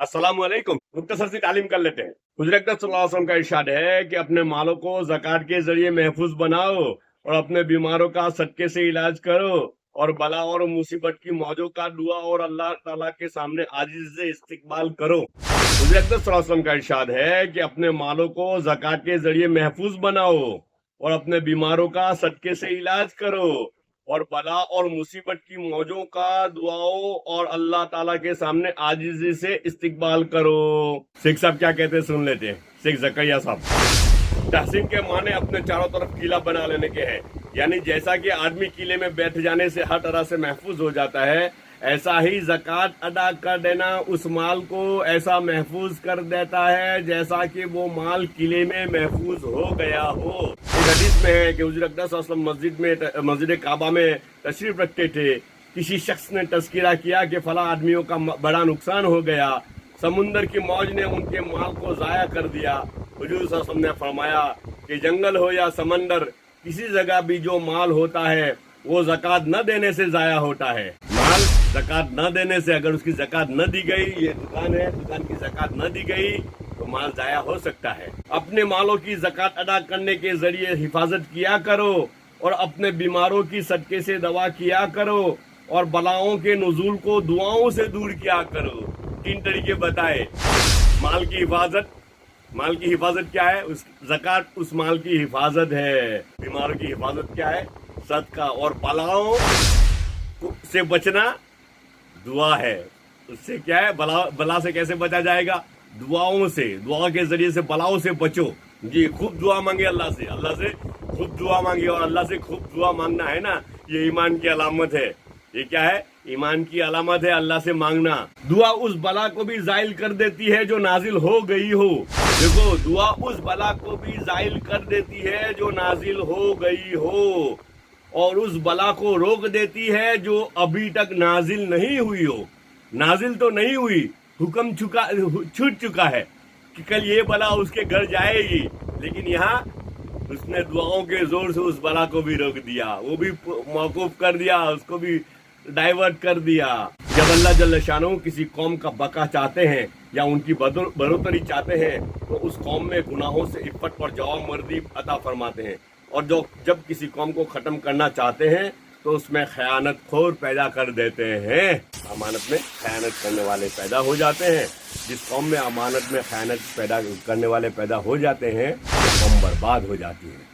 अस्सलाम वालेकुम। मुख्तसर सी तालीम कर लेते हैं। हुज़ूर अक़दस सल्लल्लाहु अलैहि वसल्लम का इरशाद है कि अपने मालों को ज़कात के जरिए महफूज बनाओ और अपने बीमारों का सदके से इलाज करो और बला और मुसीबत की मौजों का दुआ और अल्लाह ताला के सामने आजिज़ से इस्तिक़बाल करो। हुज़ूर अक़दस सल्लल्लाहु अलैहि वसल्लम का इरशाद है कि अपने मालों को ज़कात के जरिए महफूज बनाओ और अपने बीमारों का सदके से इलाज करो और बला और मुसीबत की मौजों का दुआओं और अल्लाह ताला के सामने आजिज़ी से इस्तिक़बाल करो। शेख साहब क्या कहते हैं सुन लेते हैं। शेख ज़करिया साहब। तहसीन के माने अपने चारों तरफ किला बना लेने के हैं, यानी जैसा कि आदमी किले में बैठ जाने से हर तरह से महफूज हो जाता है, ऐसा ही ज़कात अदा कर देना उस माल को ऐसा महफूज कर देता है जैसा कि वो माल किले में महफूज हो गया हो। इस हदीस में है कि हुज़ूर अक़दस सल्लल्लाहु अलैहि वसल्लम मस्जिद काबा में तशरीफ रखते थे। किसी शख्स ने तज़किरा किया कि फला आदमियों का बड़ा नुकसान हो गया, समुंदर की मौज ने उनके माल को ज़ाया कर दिया। हुज़ूर सल्लल्लाहु अलैहि वसल्लम ने फरमाया कि जंगल हो या समंदर, किसी जगह भी जो माल होता है वो ज़कात न देने से ज़ाया होता है। माल ज़कात न देने से, अगर उसकी ज़कात न दी गई, ये दुकान है, दुकान की ज़कात न दी गई तो माल ज़ाया हो सकता है। अपने मालों की ज़कात अदा करने के जरिए हिफाजत किया करो और अपने बीमारों की सदके से दवा किया करो और बलाओं के नुज़ूल को दुआओं से दूर किया करो। 3 तरीके बताए। माल की हिफाजत क्या है? उस ज़कात उस माल की हिफाजत है। बीमारों की हिफाजत क्या है? सदका। और बलाओं से बचना दुआ है। उससे क्या है? बला से कैसे बचा जाएगा? दुआओं से, दुआ के जरिए से बलाओं से बचो। जी, खूब दुआ मांगे अल्लाह से खूब दुआ मांगे। और अल्लाह से खूब दुआ मांगना है ना, ये ईमान की अलामत है। ये क्या है? ईमान की अलामत है अल्लाह से मांगना। दुआ उस बला को भी ज़ाइल कर देती है जो नाजिल हो गई हो। देखो, दुआ उस बला को भी ज़ाइल कर देती है जो नाजिल हो गई हो और उस बला को रोक देती है जो अभी तक नाजिल नहीं हुई हो। नाजिल तो नहीं हुई, हुक्म छूट चुका है कि कल ये बला उसके घर जाएगी, लेकिन यहाँ उसने दुआओं के जोर से उस बला को भी रोक दिया, वो भी मौकूफ कर दिया, उसको भी डाइवर्ट कर दिया। जब अल्लाह जल्ल शानहू किसी कौम का बका चाहते हैं या उनकी बढ़ोतरी चाहते हैं तो उस कौम में गुनाहों से इफ़्फ़त और जवाबमर्दी अता फरमाते हैं, और जब किसी कौम को ख़त्म करना चाहते हैं तो उसमें खयानत खोर पैदा कर देते हैं। अमानत में खयानत करने वाले पैदा हो जाते हैं। जिस कौम में अमानत में खयानत पैदा करने वाले पैदा हो जाते हैं वो कौम बर्बाद हो जाती है।